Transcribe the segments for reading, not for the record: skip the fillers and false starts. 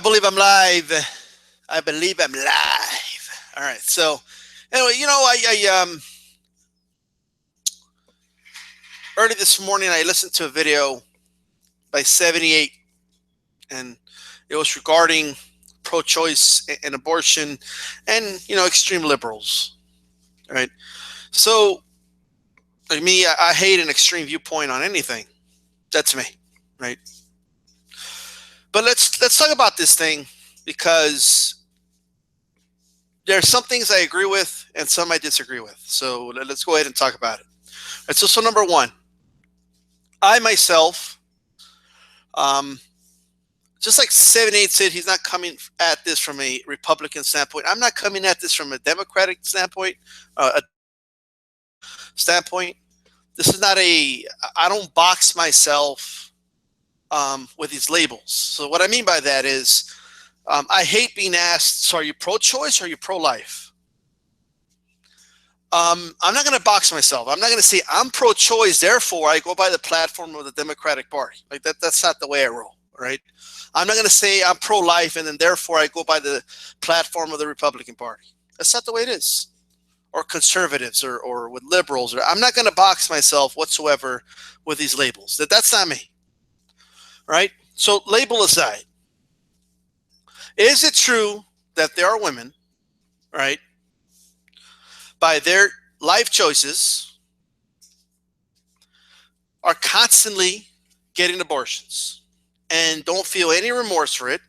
I believe I'm live. I believe I'm live. All right. So, anyway, early this morning I listened to a video by 78, and it was regarding pro-choice and abortion, and extreme liberals. Right. So, like me, I hate an extreme viewpoint on anything. That's me. Right. But let's talk about this thing because there are some things I agree with and some I disagree with. So let's go ahead and talk about it. All right, so number one, I myself, um, just like 7-8 said, he's not coming at this from a Republican standpoint. I'm not coming at this from a Democratic standpoint. A standpoint. This is not a. I don't box myself with these labels. So what I mean by that is, I hate being asked, "So are you pro-choice or are you pro-life?" I'm not going to box myself. I'm not going to say I'm pro-choice, therefore I go by the platform of the Democratic Party. Like that's not the way I roll, right? I'm not going to say I'm pro-life and then therefore I go by the platform of the Republican Party. That's not the way it is. Or conservatives or with liberals. I'm not going to box myself whatsoever with these labels. That's not me, right? So label aside, is it true that there are women, right, by their life choices are constantly getting abortions and don't feel any remorse for it?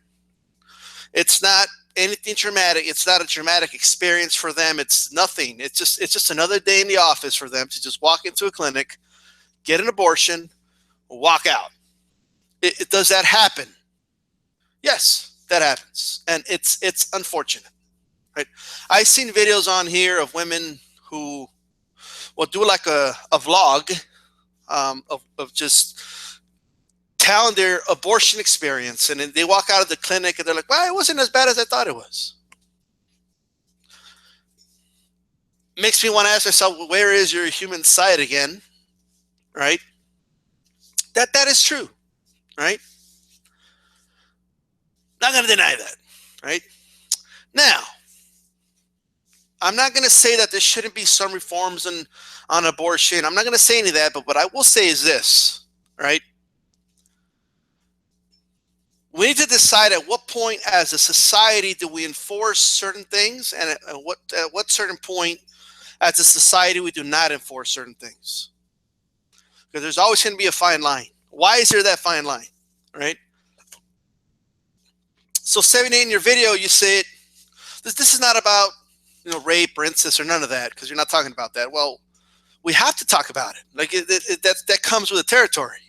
It's not anything traumatic. It's not a traumatic experience for them. It's nothing. It's just another day in the office for them to just walk into a clinic, get an abortion, walk out. Does that happen? Yes, that happens, and it's unfortunate, right? I've seen videos on here of women who will do like a vlog, of just telling their abortion experience, and then they walk out of the clinic and they're like, well, it wasn't as bad as I thought it was. Makes me want to ask myself, well, where is your human side again? Right? That is true, right? Not going to deny that, right? Now, I'm not going to say that there shouldn't be some reforms on abortion. I'm not going to say any of that, but what I will say is this, right? We need to decide at what point as a society do we enforce certain things, and at what certain point as a society we do not enforce certain things. Because there's always going to be a fine line. Why is there that fine line, right? So 78 in your video, you say this is not about rape or incest or none of that, because you're not talking about that. Well, we have to talk about it. Like that comes with the territory.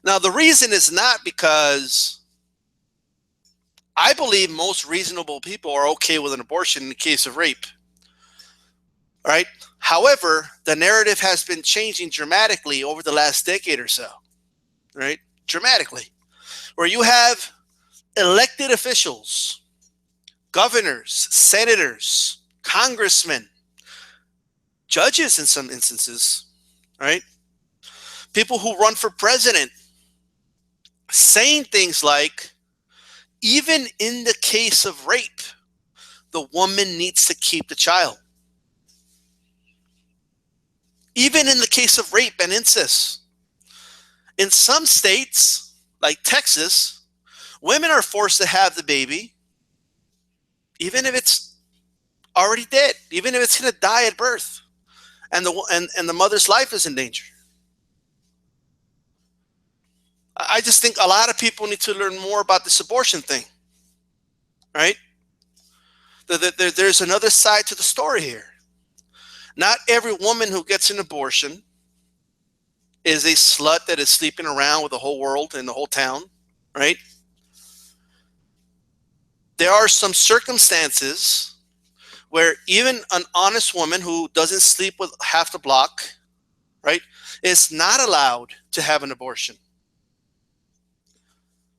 Now, the reason is not because I believe most reasonable people are okay with an abortion in the case of rape, right? However, the narrative has been changing dramatically over the last decade or so, right? Dramatically, where you have elected officials, governors, senators, congressmen, judges in some instances, right? People who run for president saying things like, even in the case of rape, the woman needs to keep the child. Even in the case of rape and incest. In some states, like Texas, women are forced to have the baby, even if it's already dead, even if it's going to die at birth, and the mother's life is in danger. I just think a lot of people need to learn more about this abortion thing, right? There's another side to the story here. Not every woman who gets an abortion is a slut that is sleeping around with the whole world and the whole town, right? There are some circumstances where even an honest woman who doesn't sleep with half the block, right, is not allowed to have an abortion,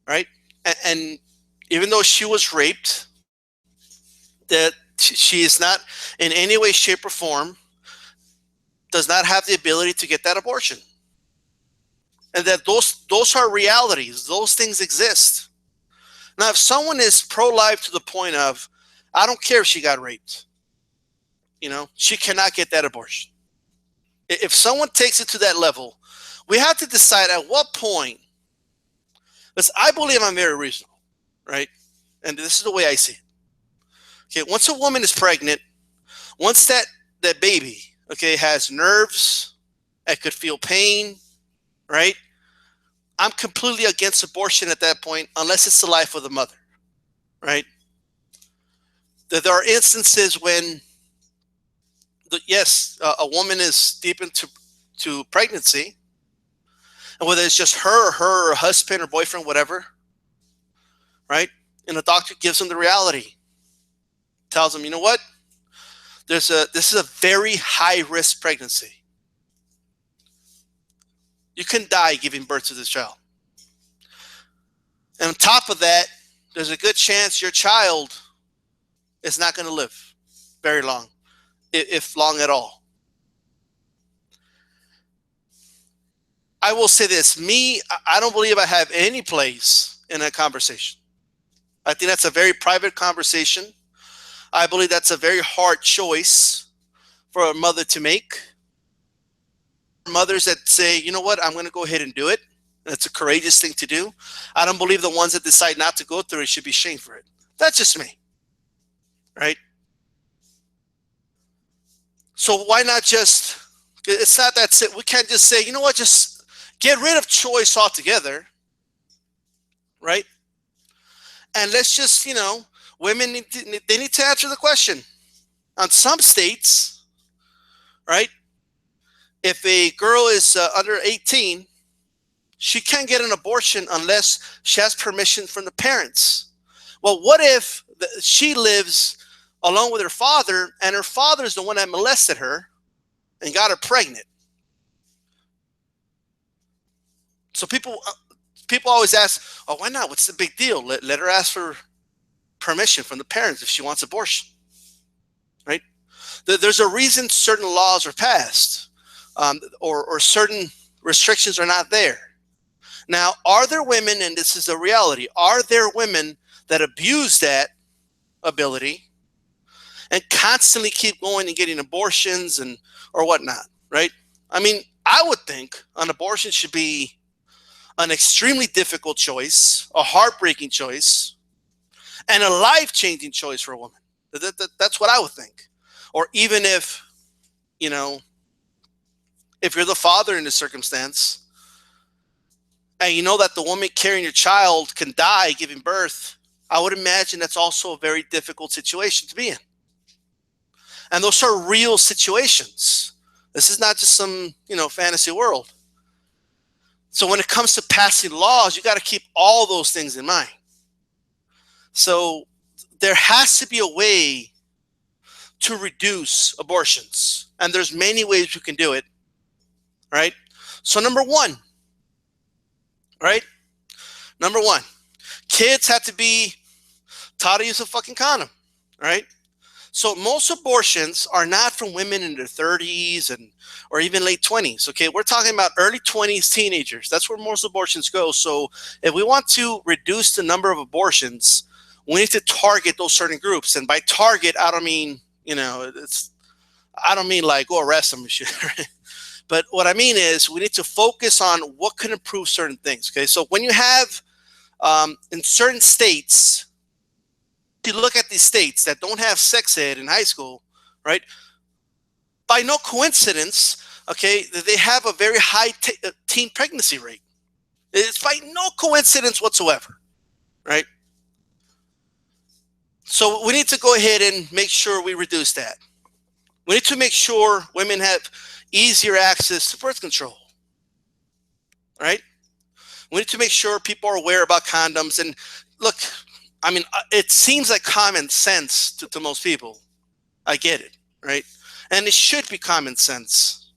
right? And even though she was raped, that she is not in any way, shape, or form does not have the ability to get that abortion. And that those are realities. Those things exist. Now, if someone is pro-life to the point of, I don't care if she got raped, she cannot get that abortion. If someone takes it to that level, we have to decide at what point, because I believe I'm very reasonable, right? And this is the way I see it. Okay, once a woman is pregnant, once that baby, okay, has nerves, it could feel pain, right? I'm completely against abortion at that point, unless it's the life of the mother, right? There are instances when, yes, a woman is deep into pregnancy, and whether it's just her husband or boyfriend, whatever, right? And the doctor gives them the reality, tells them, you know what? This is a very high risk pregnancy. You can die giving birth to this child. And on top of that, there's a good chance your child is not going to live very long, if long at all. I will say this, I don't believe I have any place in a conversation. I think that's a very private conversation. I believe that's a very hard choice for a mother to make. Mothers that say, you know what, I'm going to go ahead and do it. It's a courageous thing to do. I don't believe the ones that decide not to go through it should be shamed for it. That's just me, right? So why not just, it's not that we can't just say, you know what, just get rid of choice altogether, right? And let's just, women they need to answer the question. On some states, right, if a girl is under 18, she can't get an abortion unless she has permission from the parents. Well, what if she lives along with her father, and her father is the one that molested her and got her pregnant? So people always ask, oh, why not? What's the big deal? Let her ask for permission from the parents if she wants abortion, right? There's a reason certain laws are passed, or certain restrictions are not there. Now, are there women, and this is the reality, are there women that abuse that ability and constantly keep going and getting abortions or whatnot, right? I mean, I would think an abortion should be an extremely difficult choice, a heartbreaking choice, and a life-changing choice for a woman. That's what I would think. Or even if, if you're the father in this circumstance, and you know that the woman carrying your child can die giving birth, I would imagine that's also a very difficult situation to be in. And those are real situations. This is not just some, fantasy world. So when it comes to passing laws, you got to keep all those things in mind. So there has to be a way to reduce abortions. And there's many ways we can do it, right? So number one, kids have to be taught to use a fucking condom, right? So most abortions are not from women in their 30s or even late 20s, okay? We're talking about early 20s, teenagers. That's where most abortions go. So if we want to reduce the number of abortions, we need to target those certain groups. And by target, I don't mean, I don't mean like go arrest them and shit. But what I mean is we need to focus on what can improve certain things, okay? So when you have, in certain states, you look at these states that don't have sex ed in high school, right? By no coincidence, okay, they have a very high teen pregnancy rate. It's by no coincidence whatsoever, right? So we need to go ahead and make sure we reduce that. We need to make sure women have easier access to birth control, right? We need to make sure people are aware about condoms. And look, I mean, it seems like common sense to most people. I get it, right? And it should be common sense.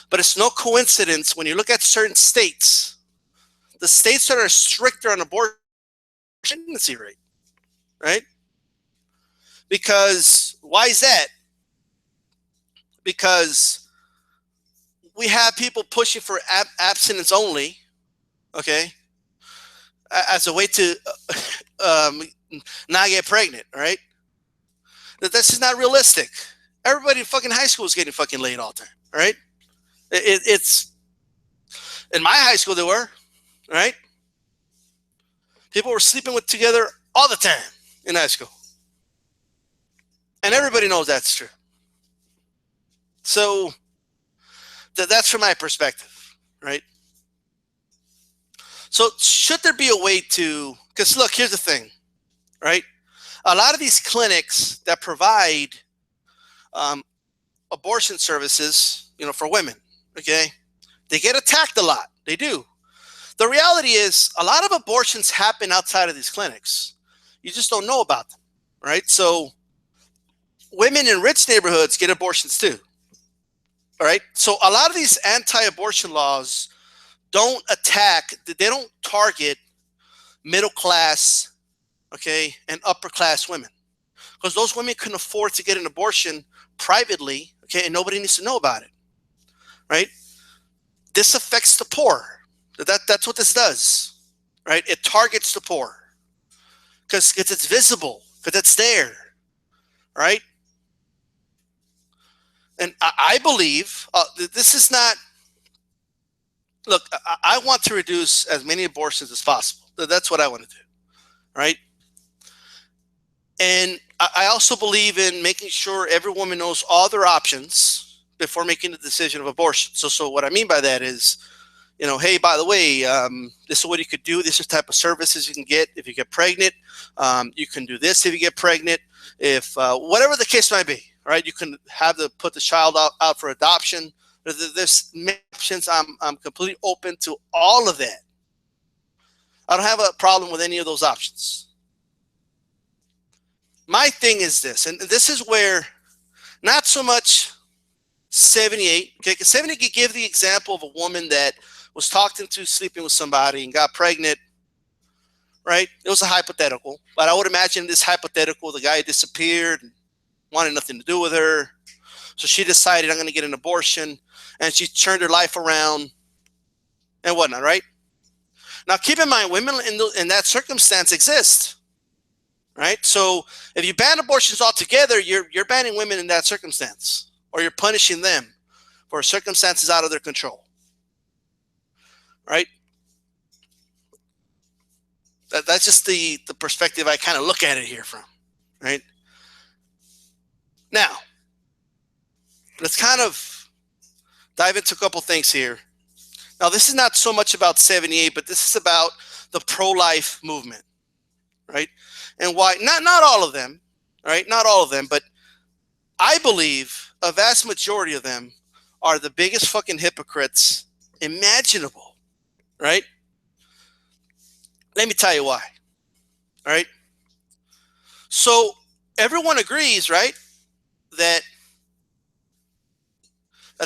But it's no coincidence when you look at certain states, the states that are stricter on abortion pregnancy rate, right? Because why is that? Because we have people pushing for abstinence only, okay, as a way to not get pregnant, right? That's just not realistic. Everybody in fucking high school is getting fucking laid all the time, right? It's in my high school they were, right? People were sleeping with together all the time in high school, and everybody knows that's true. So that's from my perspective, right? So should there be a way to? Because look, here's the thing, right? A lot of these clinics that provide um, abortion services, for women, okay, they get attacked a lot. They do. The reality is, a lot of abortions happen outside of these clinics. You just don't know about them, right? So women in rich neighborhoods get abortions too. All right. So a lot of these anti-abortion laws don't they don't target middle class, okay, and upper class women, because those women can afford to get an abortion privately, okay, and nobody needs to know about it, right? This affects the poor. That's what this does, right? It targets the poor because it's visible, because it's there, right? And I believe this is not. Look, I want to reduce as many abortions as possible. That's what I want to do, right? And I also believe in making sure every woman knows all their options before making the decision of abortion. So what I mean by that is, hey, by the way, this is what you could do. This is the type of services you can get if you get pregnant. You can do this if you get pregnant. If whatever the case might be, right? You can put the child out for adoption. There's many options. I'm completely open to all of that. I don't have a problem with any of those options. My thing is this, and this is where not so much 78, okay, because 70 could give the example of a woman that was talked into sleeping with somebody and got pregnant, right? It was a hypothetical, but I would imagine this hypothetical, the guy disappeared, wanted nothing to do with her. So she decided, I'm going to get an abortion, and she turned her life around and whatnot, right? Now, keep in mind, women in that circumstance exist, right? So if you ban abortions altogether, you're banning women in that circumstance, or you're punishing them for circumstances out of their control, right? That's just the perspective I kind of look at it here from, right? Now, let's kind of dive into a couple things here. Now, this is not so much about 78, but this is about the pro-life movement, right? And why, not all of them, right? Not all of them, but I believe a vast majority of them are the biggest fucking hypocrites imaginable, right? Let me tell you why, all right? So everyone agrees, right, that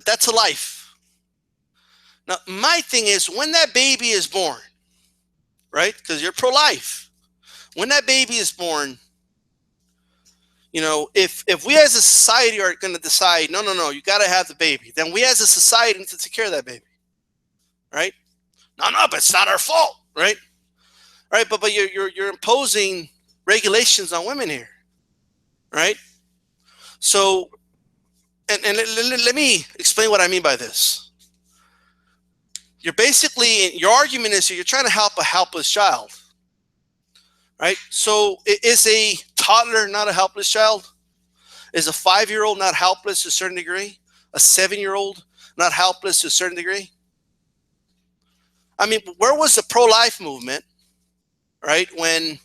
that's a life. Now, my thing is, when that baby is born, right, because you're pro-life, when that baby is born, if we as a society are going to decide, no, you got to have the baby, then we as a society need to take care of that baby, right? No, but it's not our fault, right? Right, but you're imposing regulations on women here, right? So, and let me explain what I mean by this. Your argument is you're trying to help a helpless child, right? So is a toddler not a helpless child? Is a 5-year-old not helpless to a certain degree? A 7-year-old not helpless to a certain degree? I mean, where was the pro-life movement, right, when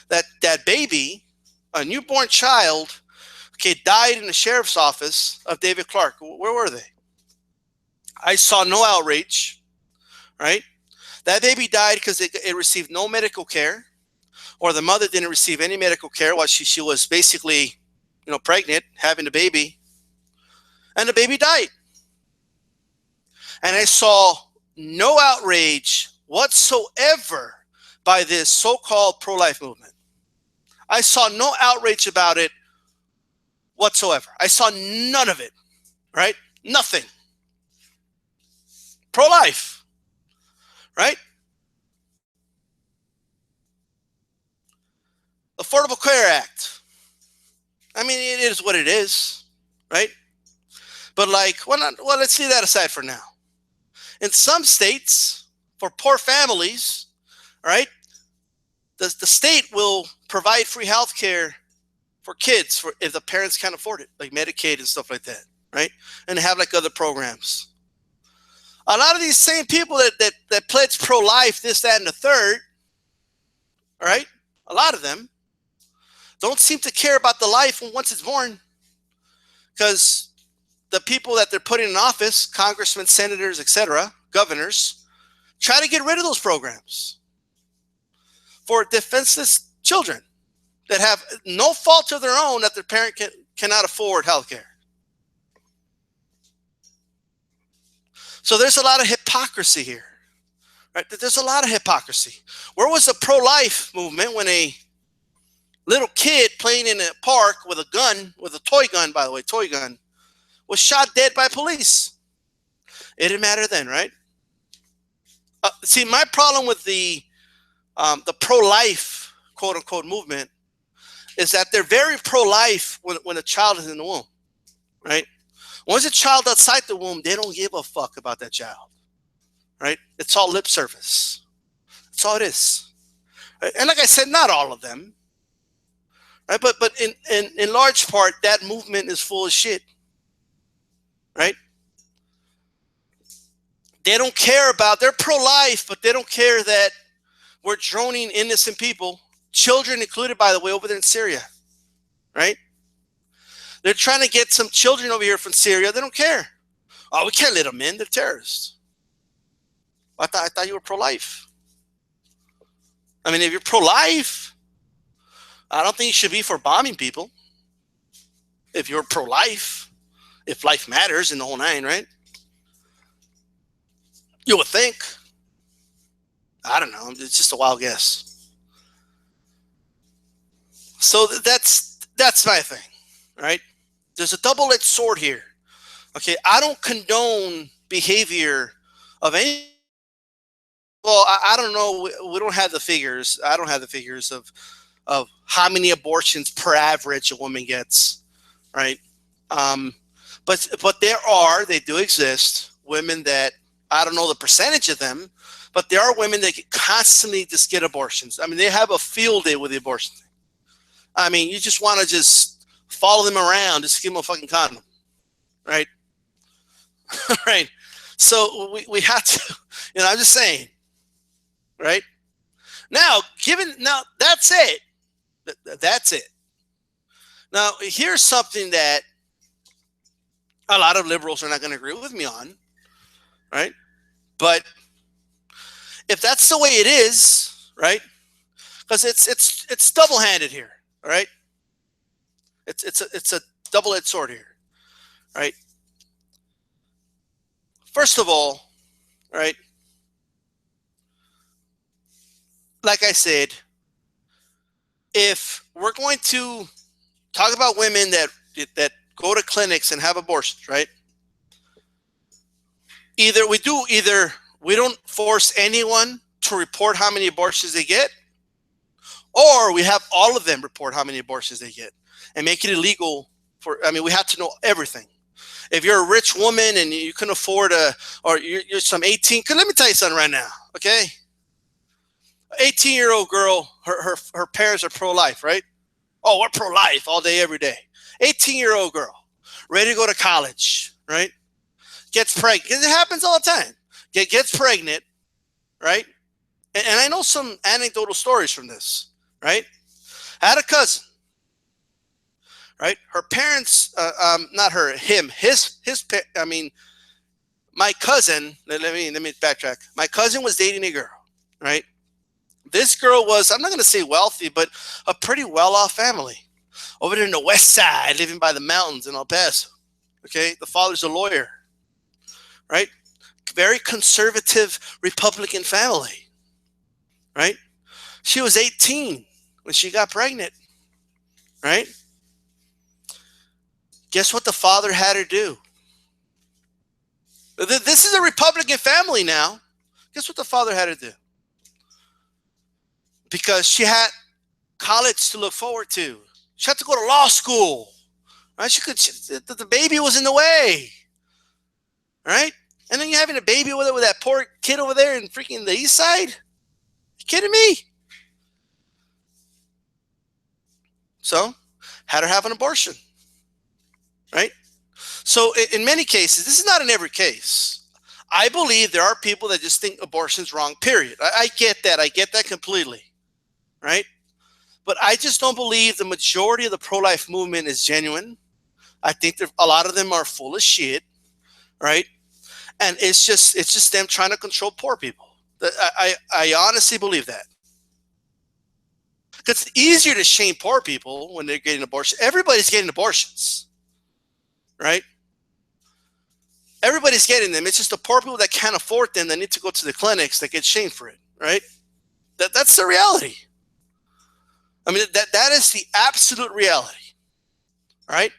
that baby, a newborn child, okay, died in the sheriff's office of David Clark? Where were they? I saw no outrage, right? That baby died because it received no medical care, or the mother didn't receive any medical care while she was basically, pregnant, having the baby, and the baby died. And I saw no outrage whatsoever by this so-called pro-life movement. I saw no outrage about it whatsoever. I saw none of it, right? Nothing. Pro-life, right? Affordable Care Act. I mean, it is what it is, right? But like, well, let's leave that aside for now. In some states, for poor families, right, the state will provide free health care for kids if the parents can't afford it, like Medicaid and stuff like that, right? And they have like other programs. A lot of these same people that pledge pro-life, this, that, and the third, right? A lot of them don't seem to care about the life once it's born, because the people that they're putting in office, congressmen, senators, etc., governors, try to get rid of those programs for defenseless children that have no fault of their own that their parent cannot afford health care. So there's a lot of hypocrisy here, right? There's a lot of hypocrisy. Where was the pro-life movement when a little kid playing in a park with a gun, with a toy gun, by the way, toy gun, was shot dead by police? It didn't matter then, right? See, my problem with the pro-life, quote unquote, movement is that they're very pro-life when a child is in the womb, right? Once a child outside the womb, they don't give a fuck about that child, right? It's all lip service. That's all it is. Right? And like I said, not all of them, right? But in large part, that movement is full of shit, right? They don't care about, they're pro-life, but they don't care that we're droning innocent people, children included, by the way, over there in Syria, right? They're trying to get some children over here from Syria. They don't care. Oh, we can't let them in. They're terrorists. I thought you were pro-life. I mean, if you're pro-life, I don't think you should be for bombing people. If you're pro-life, if life matters in the whole nine, right? You would think. I don't know. It's just a wild guess. So that's my thing, right? There's a double-edged sword here. Okay, I don't condone behavior of any. Well, I don't know. We don't have the figures. I don't have the figures of how many abortions per average a woman gets, right? But they do exist, women that, I don't know the percentage of them, but there are women that constantly just get abortions. I mean, they have a field day with the abortion thing. I mean, you just want to just follow them around, just give them a fucking condom, right? Right. So we have to, I'm just saying, right? Now, that's it. That's it. Now, here's something that a lot of liberals are not going to agree with me on, right? But if that's the way it is, right? Because it's double-handed here, right? It's a double-edged sword here, right? First of all, right? Like I said, if we're going to talk about women that go to clinics and have abortions, right? Either we don't force anyone to report how many abortions they get, or we have all of them report how many abortions they get and make it illegal we have to know everything. If you're a rich woman and you can afford or you're some 18, let me tell you something right now, okay? 18-year-old girl, her parents are pro-life, right? Oh, we're pro-life all day, every day. 18-year-old girl, ready to go to college, right? Gets pregnant. It happens all the time. Gets pregnant, right? And I know some anecdotal stories from this, right? I had a cousin, right? Her parents, not her, him, my cousin, let me backtrack. My cousin was dating a girl, right? This girl was, I'm not going to say wealthy, but a pretty well-off family. Over there in the west side, living by the mountains in El Paso, okay? The father's a lawyer, right? Very conservative Republican family, right? She was 18 when she got pregnant, right? Guess what the father had her do? This is a Republican family now. Guess what the father had her do? Because she had college to look forward to. She had to go to law school. Right? The baby was in the way. Right? And then you're having a baby with that poor kid over there in freaking the east side? You kidding me? So, had her have an abortion. Right? So, in many cases, this is not in every case. I believe there are people that just think abortion's wrong, period. I get that. I get that completely. Right? But I just don't believe the majority of the pro-life movement is genuine. I think a lot of them are full of shit. Right? And it's just them trying to control poor people. I honestly believe that. Because it's easier to shame poor people when they're getting abortions. Everybody's getting abortions. Right? Everybody's getting them. It's just the poor people that can't afford them that need to go to the clinics that get shamed for it, right? That's the reality. I mean, that is the absolute reality, right?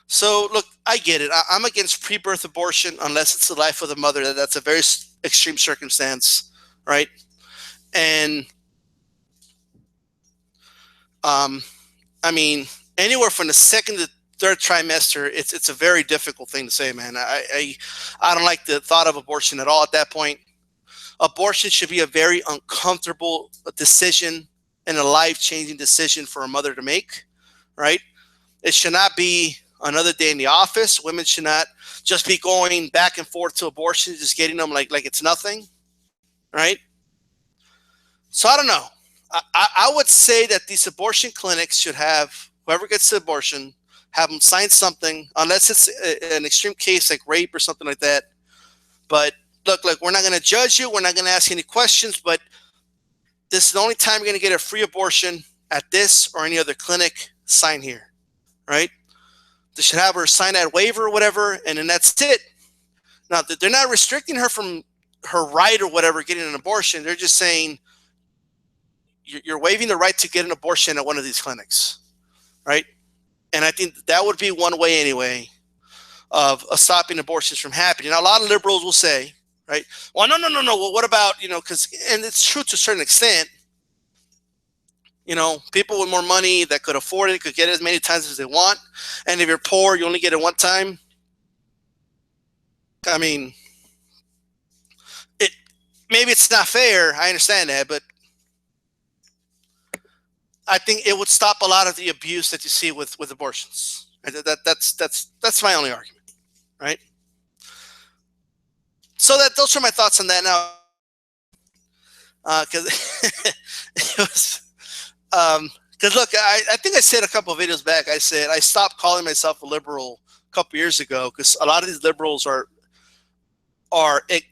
So, look, I get it. I'm against pre-birth abortion unless it's the life of the mother. That's a very extreme circumstance, right? And, I mean, anywhere from the second to third trimester, it's a very difficult thing to say, man. I don't like the thought of abortion at all at that point. Abortion should be a very uncomfortable decision and a life-changing decision for a mother to make, right? It should not be another day in the office. Women should not just be going back and forth to abortion, just getting them like it's nothing, right? So I don't know. I would say that these abortion clinics should have whoever gets the abortion have them sign something, unless it's an extreme case like rape or something like that. But look, we're not going to judge you. We're not going to ask any questions, but this is the only time you're going to get a free abortion at this or any other clinic. Sign here, right? They should have her sign that waiver or whatever, and then that's it. Now, they're not restricting her from her right or whatever, getting an abortion. They're just saying you're waiving the right to get an abortion at one of these clinics, right? And I think that would be one way anyway of stopping abortions from happening. Now, a lot of liberals will say, right, well, no. Well, what about, because, and it's true to a certain extent, people with more money that could afford it could get it as many times as they want. And if you're poor, you only get it one time. I mean, maybe it's not fair. I understand that, but I think it would stop a lot of the abuse that you see with abortions. That's my only argument, right? So those are my thoughts on that now. Because look, I think I said a couple of videos back. I said I stopped calling myself a liberal a couple years ago because a lot of these liberals they're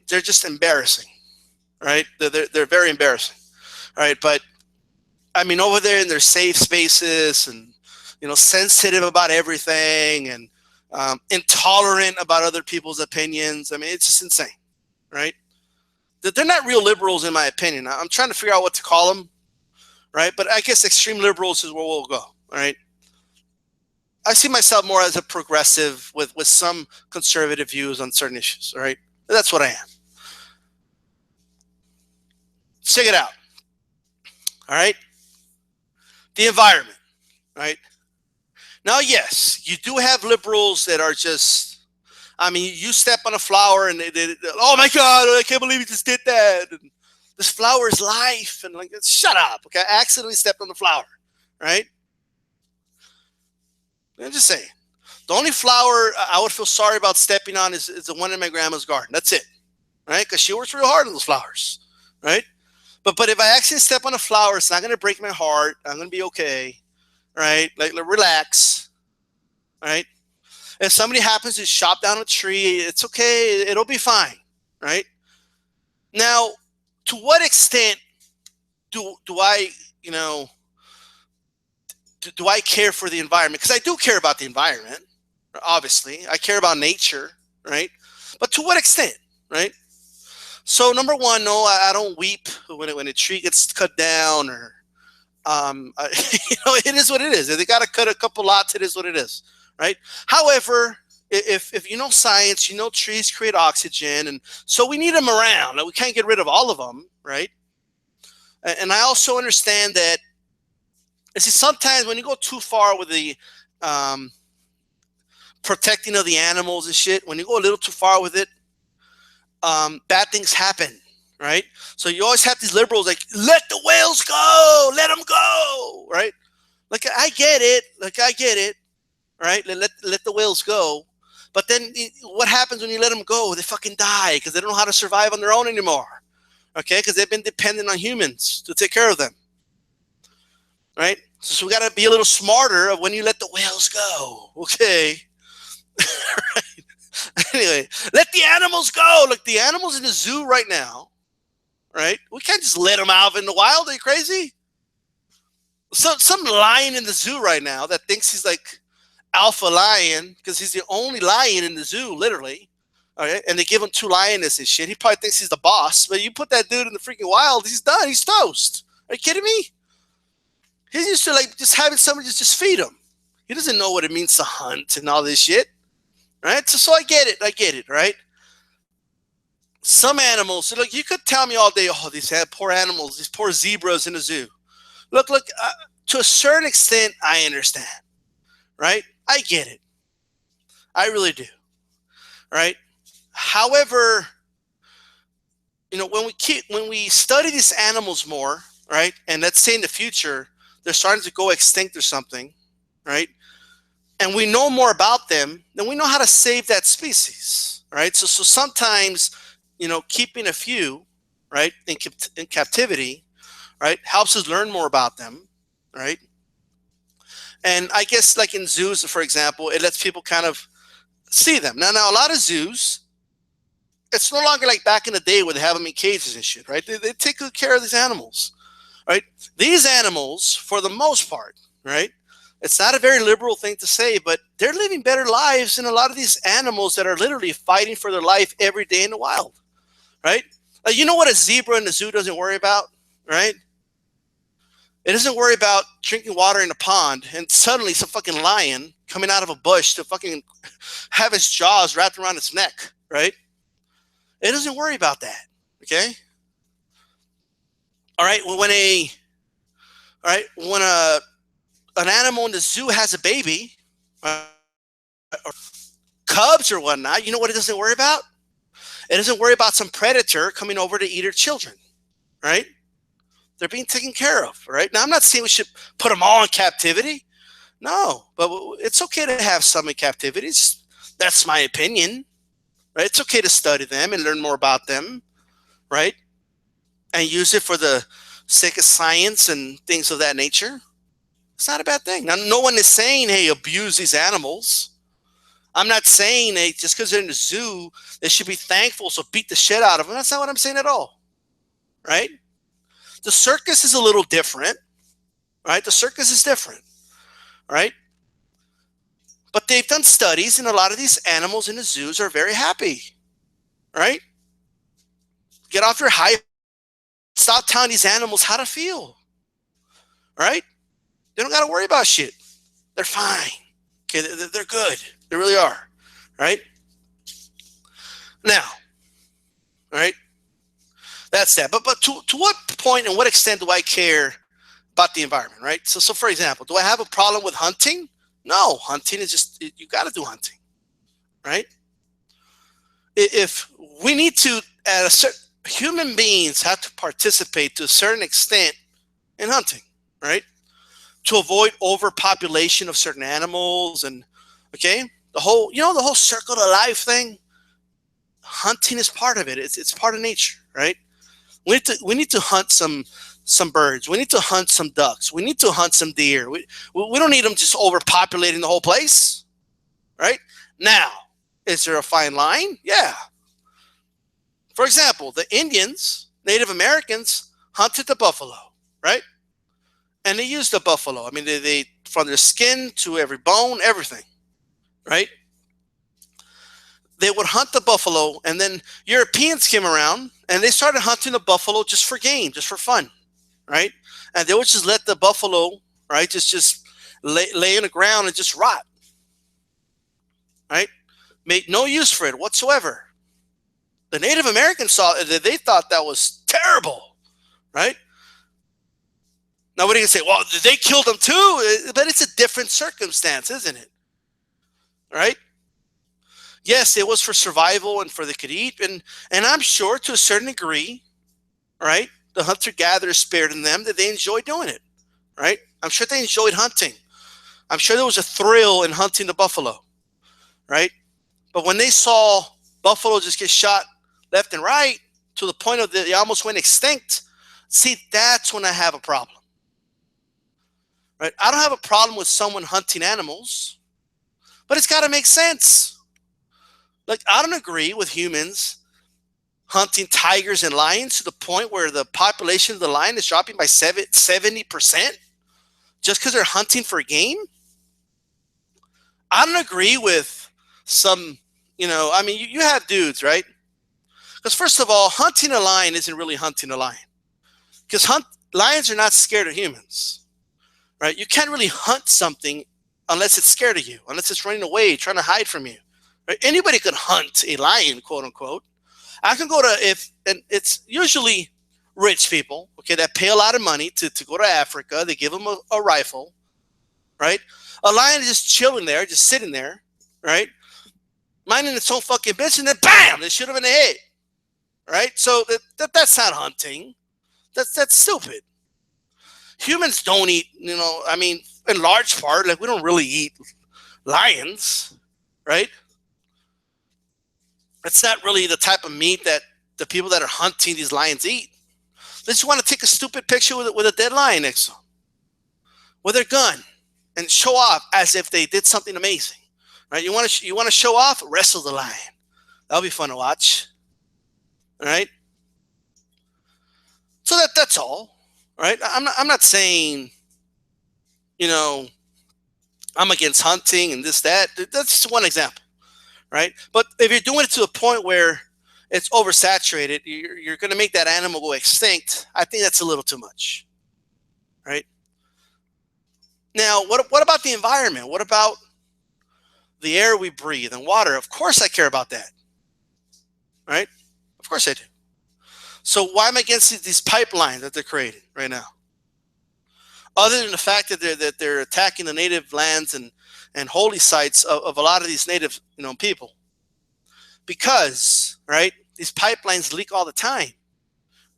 just embarrassing, right? They're very embarrassing, right? But I mean, over there in their safe spaces and, sensitive about everything and intolerant about other people's opinions. I mean, it's just insane, right? They're not real liberals, in my opinion. I'm trying to figure out what to call them, right? But I guess extreme liberals is where we'll go, all right? I see myself more as a progressive with some conservative views on certain issues, all right? That's what I am. Check it out, all right? The environment, right? Now, yes, you do have liberals that are just, I mean, you step on a flower and they oh my God, I can't believe you just did that. And this flower is life. And like, shut up, okay? I accidentally stepped on the flower, right? I'm just saying. The only flower I would feel sorry about stepping on is the one in my grandma's garden. That's it, right? Because she works real hard on those flowers, right? But if I actually step on a flower, it's not going to break my heart. I'm going to be okay, right? Like relax, right? If somebody happens to chop down a tree, it's okay. It'll be fine, right? Now, to what extent do I, do I care for the environment? Because I do care about the environment, obviously. I care about nature, right? But to what extent, right? So number one, no, I don't weep when a tree gets cut down, or it is what it is. If they got to cut a couple lots, it is what it is, right? However, if you know science, trees create oxygen, and so we need them around. We can't get rid of all of them, right? And I also understand that And see, sometimes when you go too far with the um, protecting of the animals and shit, when you go a little too far with it, bad things happen, right? So you always have these liberals like, let the whales go, let them go, right? Like I get it, right? Let the whales go, but then what happens when you let them go? They fucking die because they don't know how to survive on their own anymore, okay? Because they've been dependent on humans to take care of them, right? So we got to be a little smarter of when you let the whales go, okay? Right? Anyway, let the animals go. Look, the animals in the zoo right now, right? We can't just let them out in the wild. Are you crazy? Some lion in the zoo right now that thinks he's like alpha lion because he's the only lion in the zoo, literally. All right, and they give him 2 lionesses and shit. He probably thinks he's the boss, but you put that dude in the freaking wild, he's done. He's toast. Are you kidding me? He's used to like just having somebody just feed him. He doesn't know what it means to hunt and all this shit, right? So I get it, right? Some animals, so like you could tell me all day, oh, these poor animals, these poor zebras in the zoo. Look, to a certain extent, I understand, right? I get it. I really do, right? However, when we study these animals more, right? And let's say in the future, they're starting to go extinct or something, right? And we know more about them, then we know how to save that species, right? So sometimes, keeping a few, right, in captivity, right, helps us learn more about them, right? And I guess like in zoos, for example, it lets people kind of see them. Now a lot of zoos, it's no longer like back in the day where they have them in cages and shit, right? They take good care of these animals, right? These animals, for the most part, right? It's not a very liberal thing to say, but they're living better lives than a lot of these animals that are literally fighting for their life every day in the wild, right? You know what a zebra in the zoo doesn't worry about, right? It doesn't worry about drinking water in a pond and suddenly some fucking lion coming out of a bush to fucking have his jaws wrapped around its neck, right? It doesn't worry about that, okay? All right, when an animal in the zoo has a baby, or cubs or whatnot, you know what it doesn't worry about? It doesn't worry about some predator coming over to eat her children, right? They're being taken care of, right? Now, I'm not saying we should put them all in captivity. No, but it's okay to have some in captivity. That's my opinion, right? It's okay to study them and learn more about them, right? And use it for the sake of science and things of that nature. It's not a bad thing. Now, no one is saying, hey, abuse these animals. I'm not saying, hey, just because they're in the zoo, they should be thankful, so beat the shit out of them. That's not what I'm saying at all, right? The circus is a little different, right? The circus is different, right? But they've done studies, and a lot of these animals in the zoos are very happy, right? Get off your hype. Stop telling these animals how to feel, right? They don't got to worry about shit. They're fine. Okay, they're good. They really are, right? Now, right? That's that. But to what point and what extent do I care about the environment, right? So for example, do I have a problem with hunting? No, hunting is just, you got to do hunting, right? If we need to, human beings have to participate to a certain extent in hunting, right? To avoid overpopulation of certain animals and, okay, the whole circle of life thing. Hunting is part of it. It's part of nature, right? We need to hunt some birds. We need to hunt some ducks. We need to hunt some deer. We don't need them just overpopulating the whole place, right? Now, is there a fine line? Yeah. For example, the Indians, Native Americans, hunted the buffalo, right? And they used the buffalo. I mean, they from their skin to every bone, everything, right? They would hunt the buffalo, and then Europeans came around, and they started hunting the buffalo just for game, just for fun, right? And they would just let the buffalo, right, just lay on the ground and just rot, right? Made no use for it whatsoever. The Native Americans saw it, they thought that was terrible, right? Now, what are you going to say? Well, they killed them too, but it's a different circumstance, isn't it? Right? Yes, it was for survival and for they could eat, and I'm sure to a certain degree, right? The hunter-gatherer spirit in them that they enjoy doing it, right? I'm sure they enjoyed hunting. I'm sure there was a thrill in hunting the buffalo, right? But when they saw buffalo just get shot left and right to the point of they almost went extinct, see, that's when I have a problem, right? I don't have a problem with someone hunting animals, but it's got to make sense. Like, I don't agree with humans hunting tigers and lions to the point where the population of the lion is dropping by 70% just because they're hunting for game. I don't agree with some, I mean, you have dudes, right? Because first of all, hunting a lion isn't really hunting a lion. Because lions are not scared of humans, right? You can't really hunt something unless it's scared of you, unless it's running away, trying to hide from you. Right? Anybody could hunt a lion, quote unquote. I can go to and it's usually rich people, okay, that pay a lot of money to go to Africa. They give them a rifle, right? A lion is just chilling there, just sitting there, right? Minding its own fucking business, and then bam, they shoot him in the head, right? So that's not hunting. That's stupid. Humans don't eat, I mean, in large part, like we don't really eat lions, right? It's not really the type of meat that the people that are hunting these lions eat. They just want to take a stupid picture with a dead lion next to them, with their gun, and show off as if they did something amazing, right? You want to show off? Wrestle the lion. That'll be fun to watch, all right? So that's all, right? I'm not saying, I'm against hunting and this that. That's just one example, right? But if you're doing it to a point where it's oversaturated, you're going to make that animal go extinct. I think that's a little too much, right? Now, what about the environment? What about the air we breathe and water? Of course I care about that, right? Of course I do. So why am I against these pipelines that they're creating right now? Other than the fact that they're attacking the native lands and holy sites of a lot of these native people, because right, these pipelines leak all the time,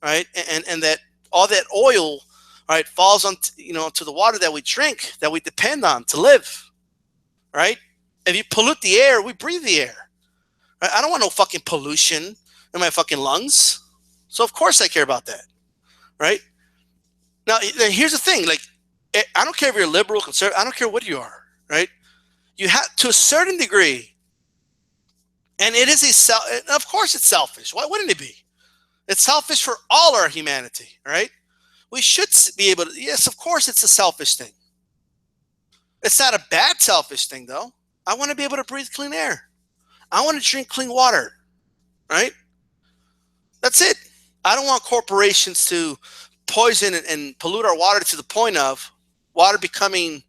right, and that all that oil, right, falls on to the water that we drink, that we depend on to live, right? If you pollute the air, we breathe the air. Right? I don't want no fucking pollution in my fucking lungs, so of course I care about that, right? Now, here's the thing: like, I don't care if you're liberal, conservative. I don't care what you are, right? You have to a certain degree, and it is of course, it's selfish. Why wouldn't it be? It's selfish for all our humanity, right? We should be able to. Yes, of course, it's a selfish thing. It's not a bad selfish thing, though. I want to be able to breathe clean air. I want to drink clean water, right? That's it. I don't want corporations to poison and pollute our water to the point of water becoming,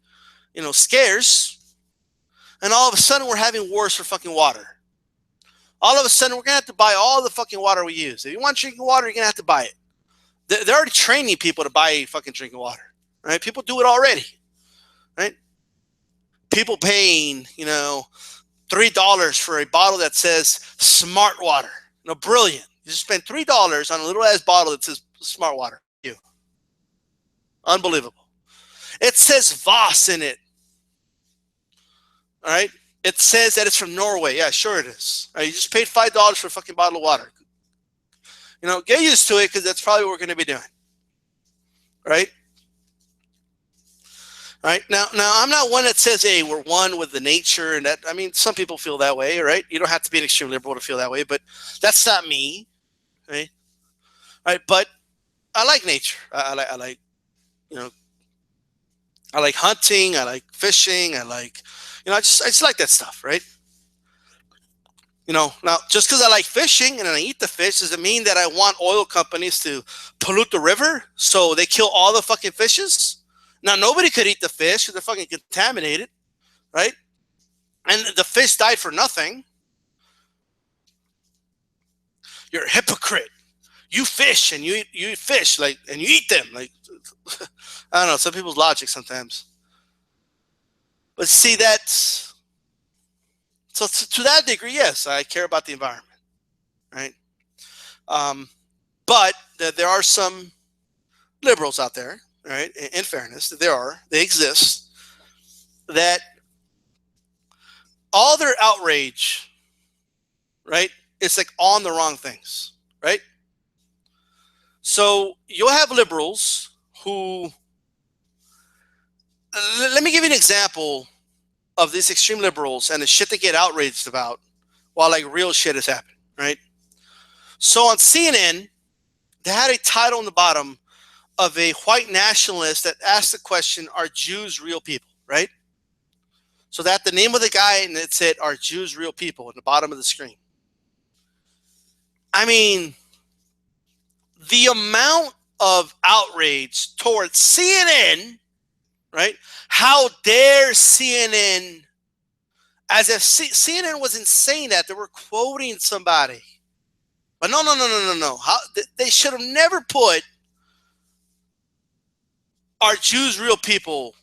scarce, and all of a sudden we're having wars for fucking water. All of a sudden we're gonna have to buy all the fucking water we use. If you want drinking water, you're gonna have to buy it. They're already training people to buy fucking drinking water, right? People do it already, right? People paying, $3 for a bottle that says Smart Water. Brilliant. You just spend $3 on a little ass bottle that says Smart Water. Unbelievable. It says Voss in it. All right. It says that it's from Norway. Yeah, sure it is. All right, you just paid $5 for a fucking bottle of water. Get used to it because that's probably what we're going to be doing. Right? Right? Now, I'm not one that says, hey, we're one with the nature. And that, I mean, some people feel that way, right? You don't have to be an extreme liberal to feel that way, but that's not me. Right? All right. But I like nature. I like, I like hunting. I like fishing. I like, I just like that stuff, right? Now just because I like fishing and I eat the fish, does it mean that I want oil companies to pollute the river so they kill all the fucking fishes? Now nobody could eat the fish because they're fucking contaminated, right? And the fish died for nothing. You're a hypocrite. you fish and you eat fish, like, and you eat them. Like, I don't know, some people's logic sometimes. But see, that's, so to that degree, yes, I care about the environment, right? But there are some liberals out there, right? In fairness, they exist, that all their outrage, right, it's like on the wrong things, right? So you'll have liberals who, let me give you an example of these extreme liberals and the shit they get outraged about while like real shit is happening, right? So on CNN, they had a title on the bottom of a white nationalist that asked the question, are Jews real people, right? So that the name of the guy, and it said, are Jews real people, at the bottom of the screen. I mean, the amount of outrage towards CNN, right? How dare CNN, as if CNN wasn't saying that, they were quoting somebody. But no. How, they should have never put, are Jews real people,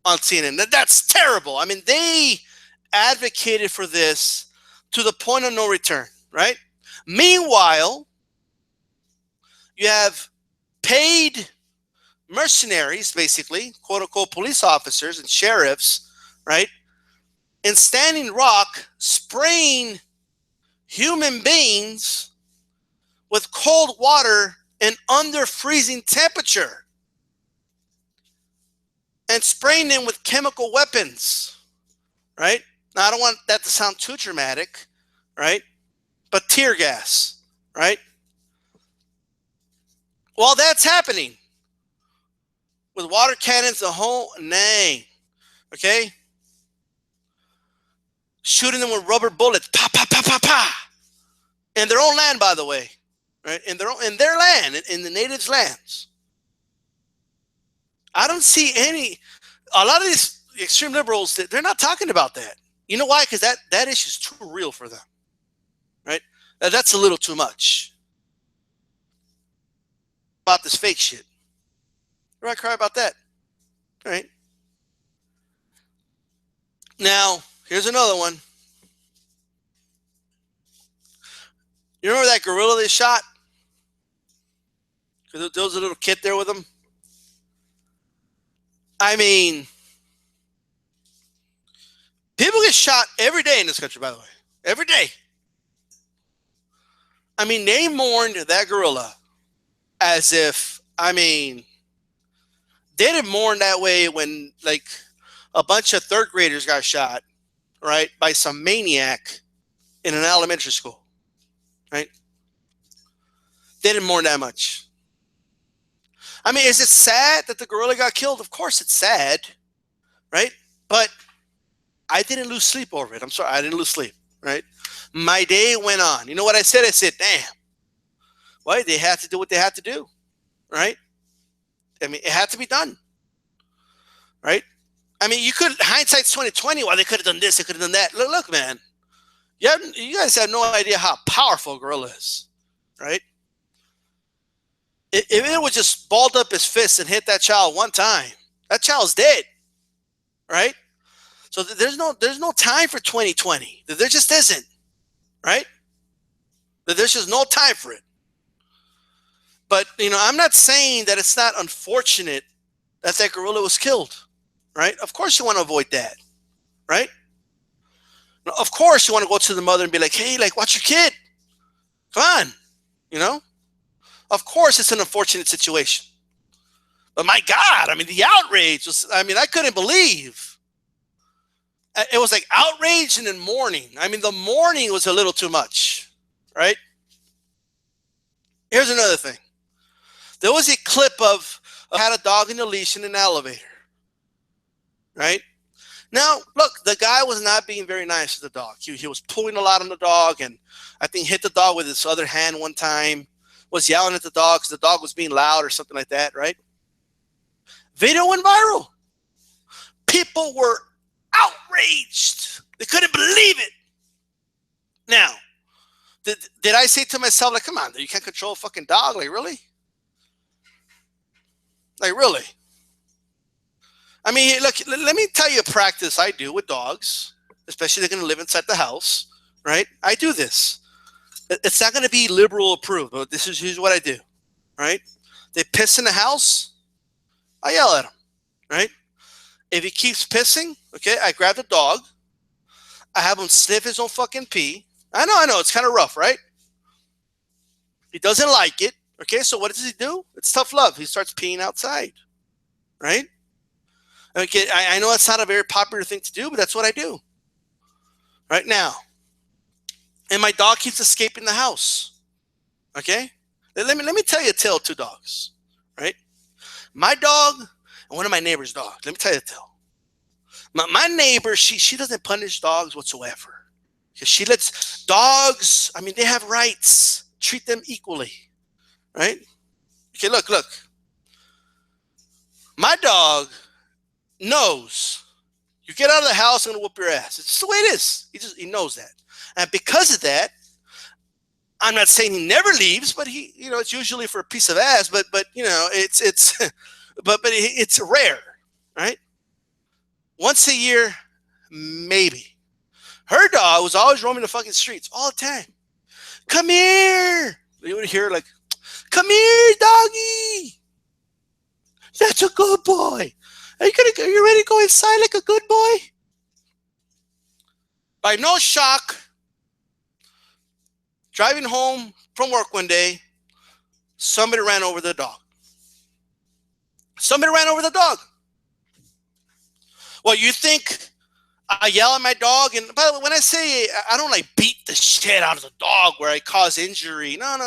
on CNN. That's terrible. I mean, they advocated for this to the point of no return, right? Meanwhile, you have paid mercenaries, basically, quote unquote, police officers and sheriffs, right, in Standing Rock spraying human beings with cold water and under freezing temperature, and spraying them with chemical weapons, right? Now, I don't want that to sound too dramatic, right? But tear gas, right? While that's happening, with water cannons, the whole name, okay? Shooting them with rubber bullets, pa, pa, pa, pa, pa. In their own land, by the way, right? In their land, in the natives' lands. I don't see a lot of these extreme liberals, they're not talking about that. You know why? Because that issue is too real for them, right? That's a little too much. About this fake shit. Why cry about that? All right. Now, here's another one. You remember that gorilla they shot? Because there was a little kid there with them. I mean, people get shot every day in this country, by the way. Every day. I mean, they mourned that gorilla as if, I mean, they didn't mourn that way when, like, a bunch of third graders got shot, right, by some maniac in an elementary school, right? They didn't mourn that much. I mean, is it sad that the gorilla got killed? Of course it's sad, right? But I didn't lose sleep over it. I'm sorry, I didn't lose sleep, right? My day went on. You know what I said? I said, damn, well, they had to do what they had to do, right? I mean, it had to be done, right? I mean, you could, hindsight's 2020. Well, they could have done this, they could have done that. Look, man, you guys have no idea how powerful a gorilla is, right? If it would just balled up his fist and hit that child one time, that child's dead, right? So there's no time for 2020. There just isn't, right? There's just no time for it. But, you know, I'm not saying that it's not unfortunate that that gorilla was killed, right? Of course you want to avoid that, right? Of course you want to go to the mother and be like, hey, like, watch your kid. Come on, you know? Of course it's an unfortunate situation. But my God, I mean, the outrage was, I mean, I couldn't believe. It was like outrage and then mourning. I mean, the mourning was a little too much, right? Here's another thing. There was a clip of had a dog in a leash in an elevator, right? Now, look, the guy was not being very nice to the dog. He was pulling a lot on the dog, and I think hit the dog with his other hand one time, was yelling at the dog because the dog was being loud or something like that, right? Video went viral. People were outraged. They couldn't believe it. Now, Did I say to myself, like, come on, you can't control a fucking dog? Like, really? Like, really? I mean, look, let me tell you a practice I do with dogs, especially they're going to live inside the house, right? I do this. It's not going to be liberal approved, but here's what I do, right? They piss in the house, I yell at them, right? If he keeps pissing, okay, I grab the dog, I have him sniff his own fucking pee. I know, it's kind of rough, right? He doesn't like it, okay, so what does he do? It's tough love. He starts peeing outside, right? Okay, I know it's not a very popular thing to do, but that's what I do. Right now. And my dog keeps escaping the house. Okay? Let me tell you a tale of two dogs. Right? My dog and one of my neighbor's dogs. Let me tell you a tale. My neighbor, she doesn't punish dogs whatsoever. Because she lets dogs, I mean, they have rights. Treat them equally. Right? Okay, look. My dog knows you get out of the house, I'm gonna whoop your ass. It's just the way it is. He knows that, and because of that, I'm not saying he never leaves, but it's usually for a piece of ass. But it's but it's rare, right? Once a year, maybe. Her dog was always roaming the fucking streets all the time. Come here. You would hear like, come here, doggy. That's a good boy. Are you ready to go inside like a good boy? By no shock, driving home from work one day, somebody ran over the dog. Well, you think I yell at my dog? And by the way, when I say I don't like beat the shit out of the dog where I cause injury. No. All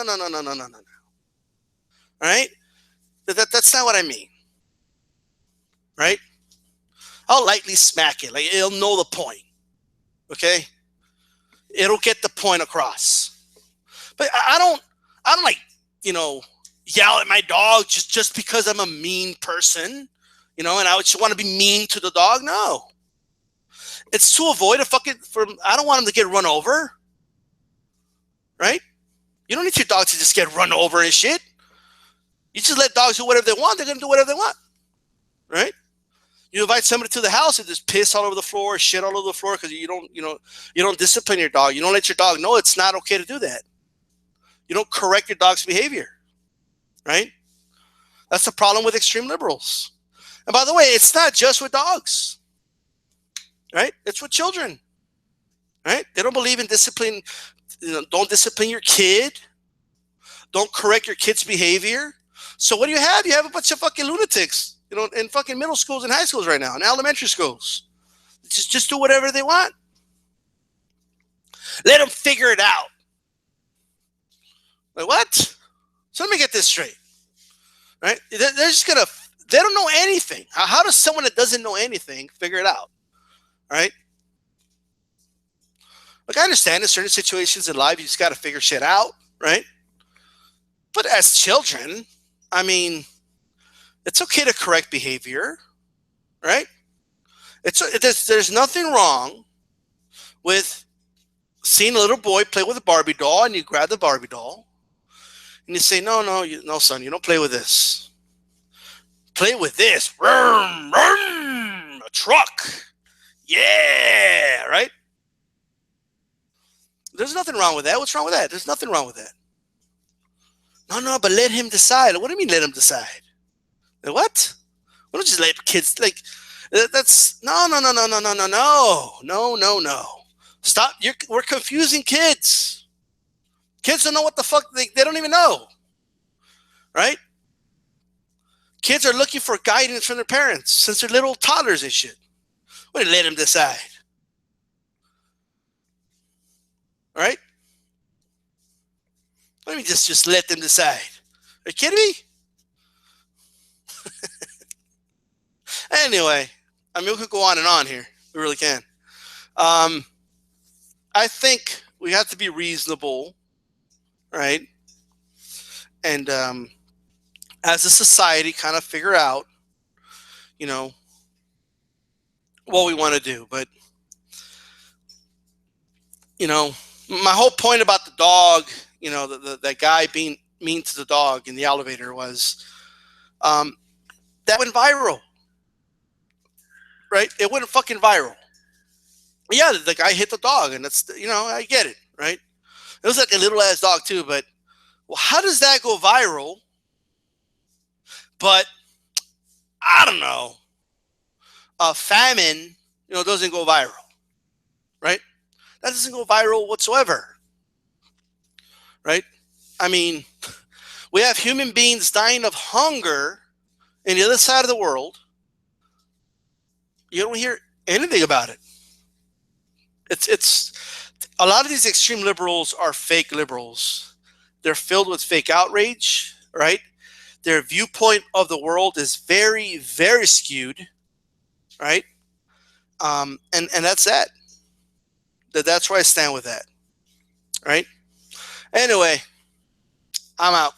right? That's not what I mean. Right? I'll lightly smack it. Like, it'll know the point. Okay? It'll get the point across. But I don't like, yell at my dog just because I'm a mean person, and I just want to be mean to the dog. No. It's to avoid I don't want him to get run over. Right? You don't need your dog to just get run over and shit. You just let dogs do whatever they want. They're going to do whatever they want. Right? You invite somebody to the house and just piss all over the floor, shit all over the floor because you don't discipline your dog. You don't let your dog know it's not okay to do that. You don't correct your dog's behavior, right? That's the problem with extreme liberals. And by the way, it's not just with dogs, right? It's with children, right? They don't believe in discipline. Don't discipline your kid. Don't correct your kid's behavior. So what do you have? You have a bunch of fucking lunatics. In fucking middle schools and high schools right now, and elementary schools. Just do whatever they want. Let them figure it out. Like, what? So let me get this straight. Right? They don't know anything. How does someone that doesn't know anything figure it out? Right? Like, I understand in certain situations in life, you just got to figure shit out. Right? But as children, I mean, it's okay to correct behavior, right? There's nothing wrong with seeing a little boy play with a Barbie doll, and you grab the Barbie doll, and you say, no, son, you don't play with this. Play with this. Vroom, vroom, a truck. Yeah, right? There's nothing wrong with that. What's wrong with that? There's nothing wrong with that. No, but let him decide. What do you mean let him decide? What? We don't just let kids that's no. Stop. We're confusing kids. Kids don't know what the fuck they don't even know. Right? Kids are looking for guidance from their parents since they're little toddlers and shit. We let them decide. All right? Let me just let them decide. Are you kidding me? Anyway, I mean, we could go on and on here. We really can. I think we have to be reasonable, right? And as a society, kind of figure out, what we want to do. But, My whole point about the dog, that guy being mean to the dog in the elevator was that went viral, right? It went fucking viral. Yeah, the guy hit the dog, and that's I get it, right? It was like a little ass dog too, but well, how does that go viral? But I don't know. Famine, doesn't go viral, right? That doesn't go viral whatsoever, right? I mean, we have human beings dying of hunger in the other side of the world. You don't hear anything about it. It's a lot of these extreme liberals are fake liberals. They're filled with fake outrage, right? Their viewpoint of the world is very, very skewed, right? And that's that. That's where I stand with that, right? Anyway, I'm out.